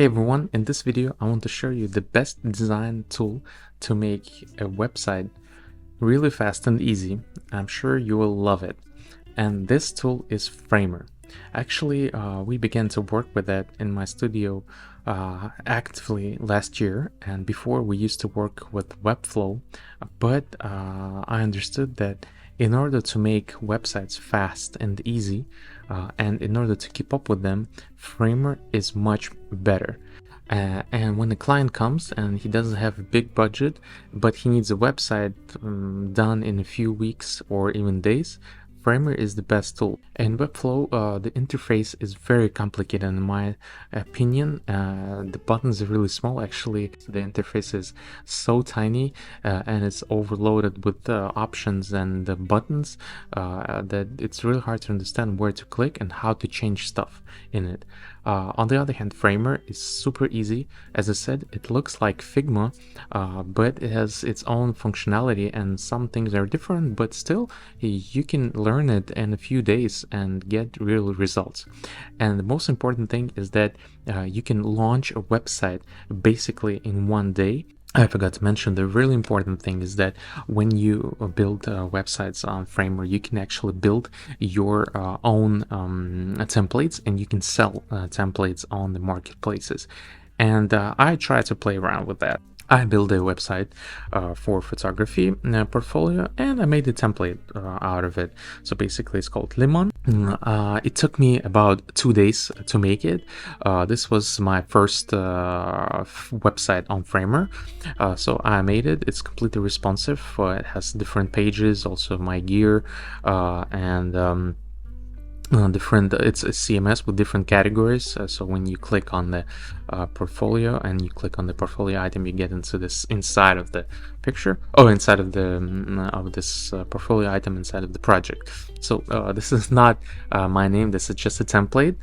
Hey everyone, in this video I want to show you the best design tool to make a website really fast and easy. I'm sure you will love it. And this tool is Framer. Actually, we began to work with that in my studio actively last year, and before we used to work with Webflow, but I understood that in order to make websites fast and easy, and in order to keep up with them, Framer is much better. And when the client comes and he doesn't have a big budget, but he needs a website done in a few weeks or even days, Framer is the best tool. In Webflow, the interface is very complicated in my opinion. The buttons are really small. Actually, the interface is so tiny and it's overloaded with options and buttons that it's really hard to understand where to click and how to change stuff in it. On the other hand, Framer is super easy. As I said, it looks like Figma, but it has its own functionality and some things are different, but still you can learn it in a few days and get real results. And the most important thing is that you can launch a website basically in one day. I forgot to mention the really important thing is that when you build websites on Framer, you can actually build your own templates, and you can sell templates on the marketplaces. And I try to play around with that. I built a website for photography portfolio, and I made a template out of it. So basically it's called Lemon. It took me about 2 days to make it. This was my first website on Framer. So I made it. It's completely responsive. It has different pages, also my gear, and it's a CMS with different categories. So when you click on the portfolio and you click on the portfolio item, you get into this inside of the picture. Inside of the of this portfolio item inside of the project. So this is not my name. This is just a template.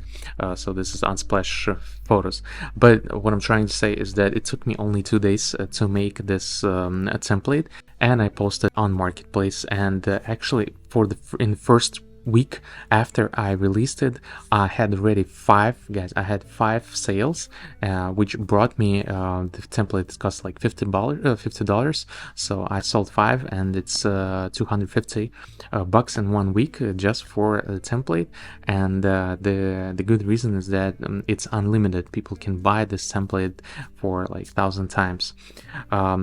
So this is Unsplash Photos. But what I'm trying to say is that it took me only 2 days to make this template, and I posted on Marketplace. And actually, in the first week after I released it, I had already I had 5 sales, which brought me the template cost like $50. So I sold 5, and it's $250 in 1 week just for the template. And the good reason is that it's unlimited. People can buy this template for like 1,000 times.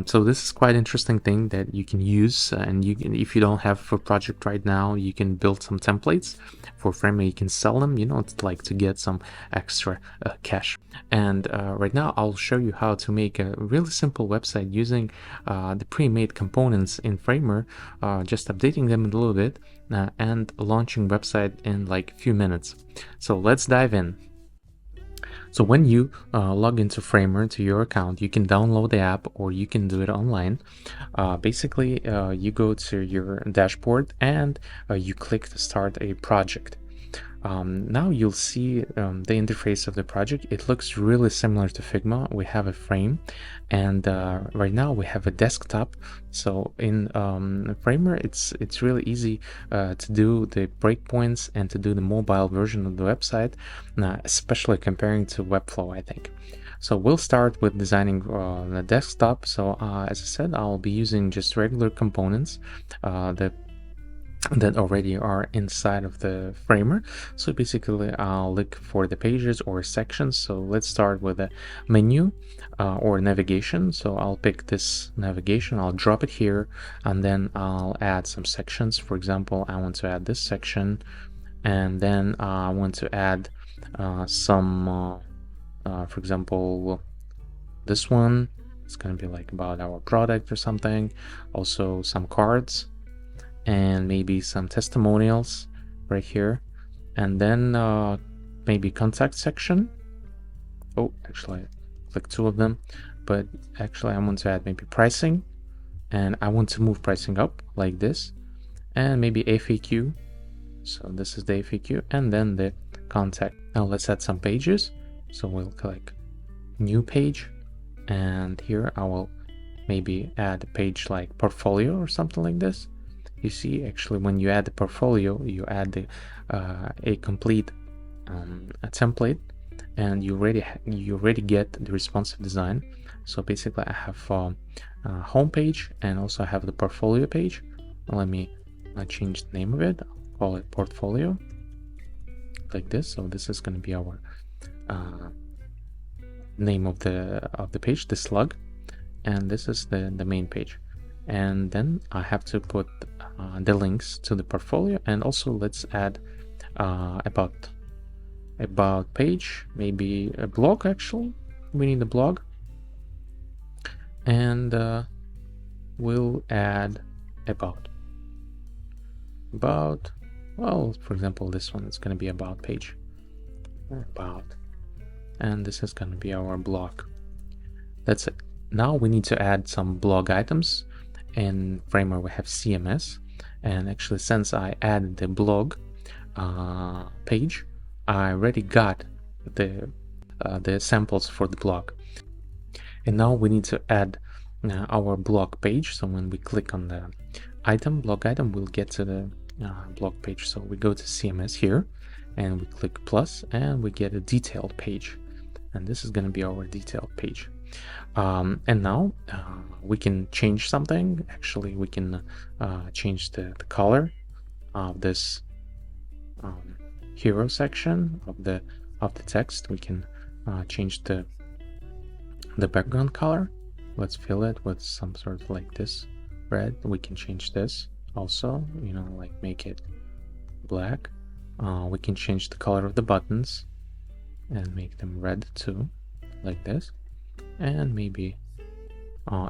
So this is quite interesting thing that you can use, and you can, if you don't have a project right now, you can build some templates for Framer. You can sell them, it's like to get some extra cash. And right now I'll show you how to make a really simple website using the pre-made components in Framer, just updating them a little bit and launching website in like a few minutes. So let's dive in. So when you log into Framer to your account, you can download the app or you can do it online. Basically, you go to your dashboard and you click to start a project. Now you'll see the interface of the project. It looks really similar to Figma. We have a frame, and right now we have a desktop. So in Framer, it's really easy to do the breakpoints and to do the mobile version of the website, especially comparing to Webflow, I think. So we'll start with designing the desktop. So as I said, I'll be using just regular components that already are inside of the Framer. So basically I'll look for the pages or sections. So let's start with a menu or navigation. So I'll pick this navigation, I'll drop it here, and then I'll add some sections. For example, I want to add this section, and then I want to add some for example, this one, it's going to be like about our product or something. Also some cards, and maybe some testimonials right here, and then maybe contact section. Actually I clicked 2 of them, but actually I want to add maybe pricing, and I want to move pricing up like this, and maybe FAQ. So this is the FAQ, and then the contact. Now let's add some pages. So we'll click new page, and here I will maybe add a page like portfolio or something like this. You see, actually, when you add the portfolio, you add a complete a template, and you already get the responsive design. So basically I have home page, and also I have the portfolio page. Let me change the name of it. I'll call it portfolio, like this. So this is going to be our name of the page, the slug, and this is the main page. And then I have to put the links to the portfolio, and also let's add about page, maybe a blog. Actually, we need a blog, and we'll add about, well, for example, this one is going to be about page, about, and this is going to be our blog. That's it. Now we need to add some blog items. In Framer we have CMS, and actually since I added the blog page, I already got the samples for the blog. And now we need to add our blog page. So when we click on the blog item, we'll get to the blog page. So we go to CMS here, and we click plus, and we get a detailed page. And this is going to be our detailed page. And now we can change something. Actually, we can change the color of this hero section of the text. We can change the background color. Let's fill it with some sort of like this red. We can change this also, you know, like make it black. We can change the color of the buttons and make them red too, like this. And maybe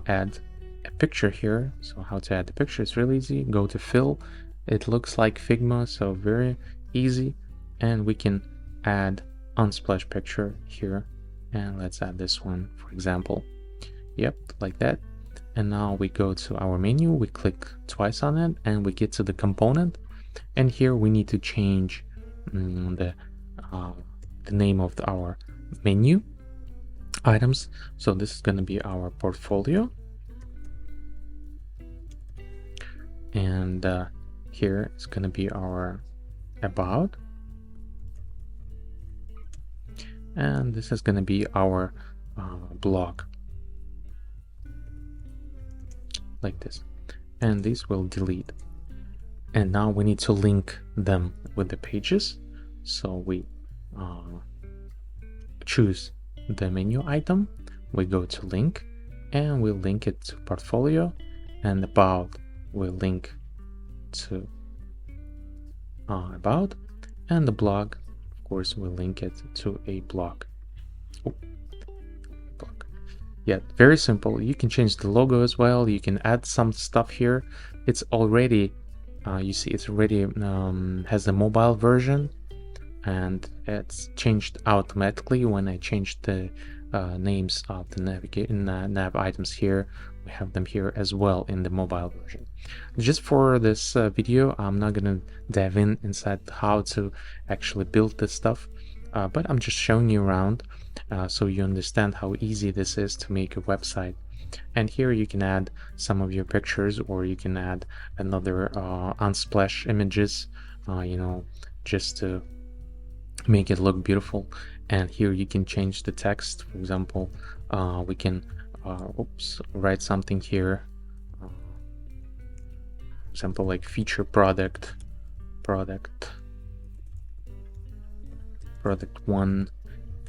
add a picture here. So how to add the picture is really easy. Go to fill. It looks like Figma, so very easy. And we can add unsplash picture here, and let's add this one, for example. Yep, like that. And now we go to our menu, we click twice on it, and we get to the component. And here we need to change the name of our menu items. So this is going to be our portfolio, and here is going to be our about, and this is going to be our blog, like this. And these will delete. And now we need to link them with the pages. So we choose the menu item, we go to link, and we'll link it to portfolio, and about will link to about, and the blog, of course, we'll link it to a blog. Yeah, very simple. You can change the logo as well. You can add some stuff here. It's already you see it's already has a mobile version, and it's changed automatically when I changed the names of the nav items here. We have them here as well in the mobile version. Just for this video, I'm not gonna dive inside how to actually build this stuff, but I'm just showing you around so you understand how easy this is to make a website. And here you can add some of your pictures, or you can add another unsplash images, you know, just to make it look beautiful. And here you can change the text. For example, we can write something here, for example, like feature product 1,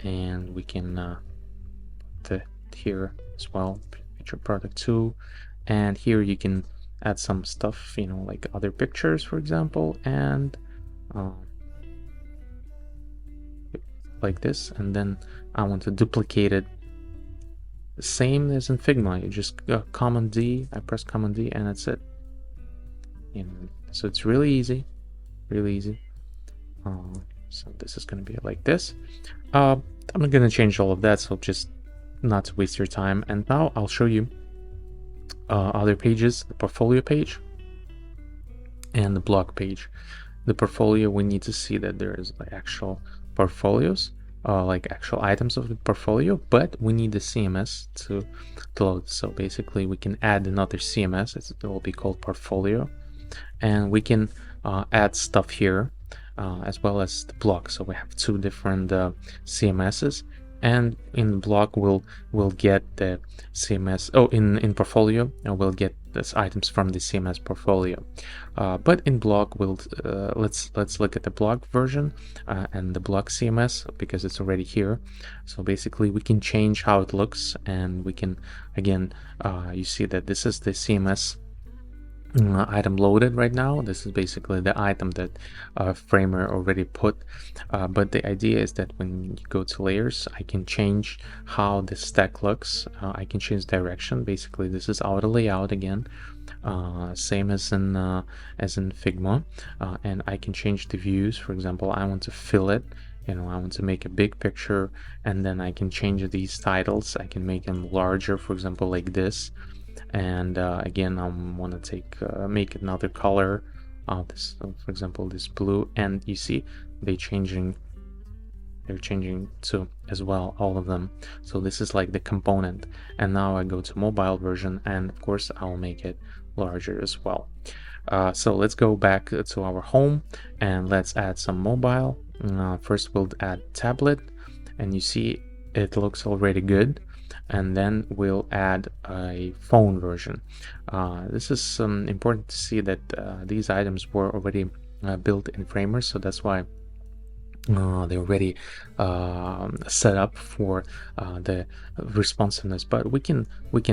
and we can put it here as well, feature product 2. And here you can add some stuff, you know, like other pictures, for example, and like this. And then I want to duplicate it, the same as in Figma. You just Command D, I press Command D, and that's it. And so it's really easy, really easy. So this is going to be like this. I'm not going to change all of that, so just not to waste your time. And now I'll show you other pages, the portfolio page and the blog page. The portfolio, we need to see that there is like actual portfolios, like actual items of the portfolio, but we need the CMS to load. So basically we can add another CMS. It will be called portfolio, and we can add stuff here. as well as the blog. So we have two different CMSs, and in blog we'll get the CMS. Oh, in portfolio we'll get these items from the CMS portfolio. But in blog we'll let's look at the blog version and the blog CMS, because it's already here. So basically we can change how it looks, and we can again you see that this is the CMS item loaded right now. This is basically the item that Framer already put, but the idea is that when you go to layers, I can change how the stack looks. I can change direction. Basically this is auto layout again, same as in Figma, and I can change the views. For example, I want to fill it, I want to make a big picture, and then I can change these titles. I can make them larger, for example, like this. And again, I want to take make another color of this, for example, this blue, and you see they're changing too as well, all of them. So this is like the component. And now I go to mobile version, and of course I'll make it larger as well. So let's go back to our home and let's add some mobile. First we'll add tablet, and you see it looks already good. And then we'll add a phone version. This is important to see that these items were already built in Framer, so that's why they're already set up for the responsiveness. But we can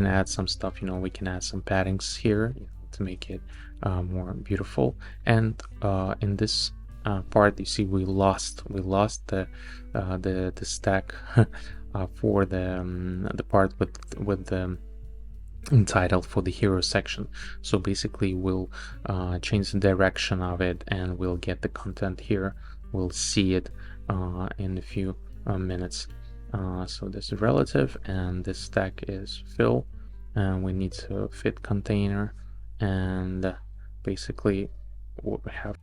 add some stuff. We can add some paddings here to make it more beautiful. And in this part, you see we lost the stack. For the part with the title for the hero section. So basically we'll change the direction of it, and we'll get the content here. We'll see it in a few minutes. So this is relative, and this stack is fill, and we need to fit container, and basically what we have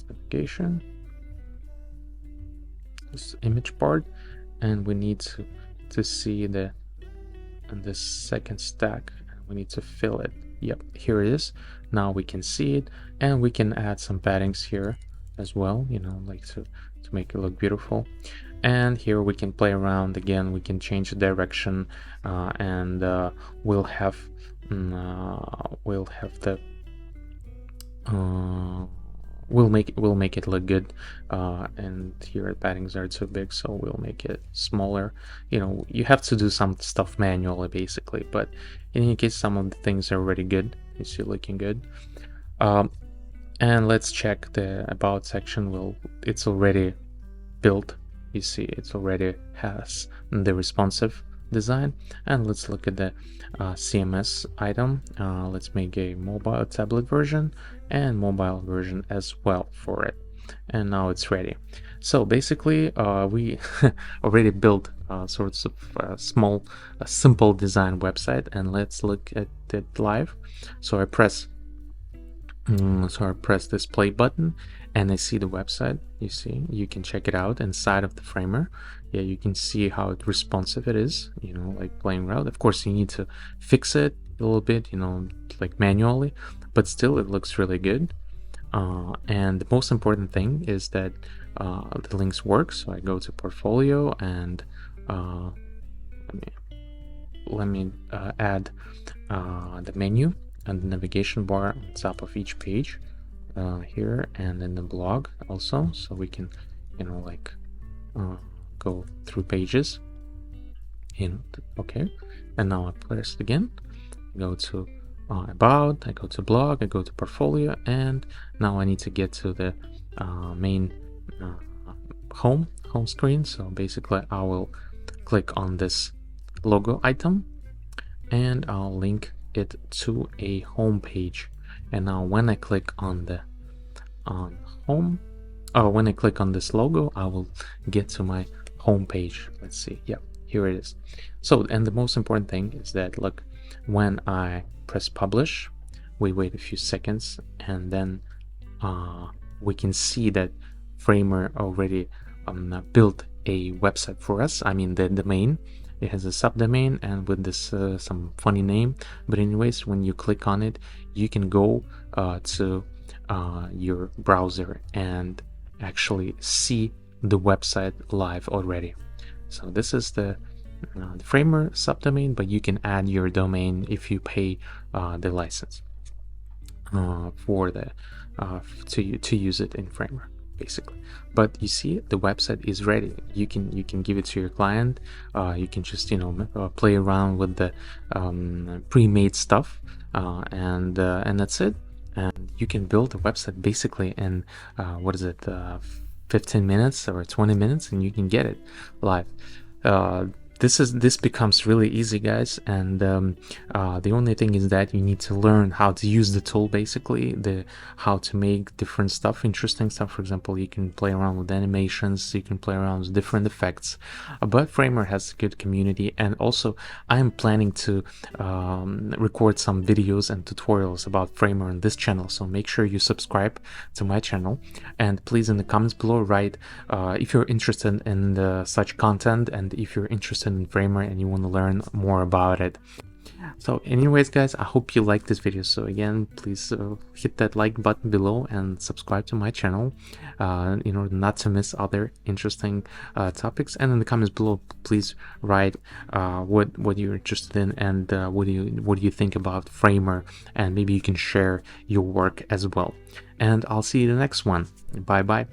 navigation, this image part, and we need to see the second stack. We need to fill it. Yep, here it is. Now we can see it, and we can add some paddings here as well, like to make it look beautiful. And here we can play around again. We can change the direction, and we'll have the we'll make it look good. And here paddings are too big, so we'll make it smaller. You have to do some stuff manually basically, but in any case some of the things are already good. You see, looking good. And let's check the about section. Well, it's already built. You see, it's already has the responsive design. And let's look at the CMS item. Let's make a mobile tablet version and mobile version as well for it. And now it's ready. So basically we already built sorts of small simple design website, and let's look at it live. So I press this play button, and I see the website. You see, you can check it out inside of the Framer. Yeah, you can see how responsive it is, like playing around. Of course, you need to fix it a little bit, like manually, but still it looks really good. And the most important thing is that the links work. So I go to portfolio, and let me add the menu and the navigation bar on top of each page here, and in the blog also, so we can go through pages. Okay, and now I press it again, go to about, I go to blog, I go to portfolio, and now I need to get to the main home screen. So basically I will click on this logo item, and I'll link it to a home page. And now when I click on the home, when I click on this logo, I will get to my home page. Let's see, yeah, here it is. So, and the most important thing is that, look, when I press publish, we wait a few seconds, and then we can see that Framer already built a website for us. I mean, the domain. It has a subdomain, and with this some funny name, but anyways, when you click on it, you can go to your browser and actually see the website live already. So this is the Framer subdomain, but you can add your domain if you pay the license for the to use it in Framer, basically. But you see, the website is ready. You can give it to your client. You can just play around with the pre-made stuff, and that's it. And you can build a website basically in 15 minutes or 20 minutes, and you can get it live. This becomes really easy, guys, and the only thing is that you need to learn how to use the tool, basically, how to make different stuff, interesting stuff. For example, you can play around with animations, you can play around with different effects, but Framer has a good community. And also, I'm planning to record some videos and tutorials about Framer on this channel, so make sure you subscribe to my channel, and please in the comments below write if you're interested in such content, and if you're interested in Framer and you want to learn more about it. So anyways, guys, I hope you liked this video. So again, please hit that like button below and subscribe to my channel in order not to miss other interesting topics. And in the comments below, please write what you're interested in, and what do you think about Framer, and maybe you can share your work as well. And I'll see you in the next one. Bye bye.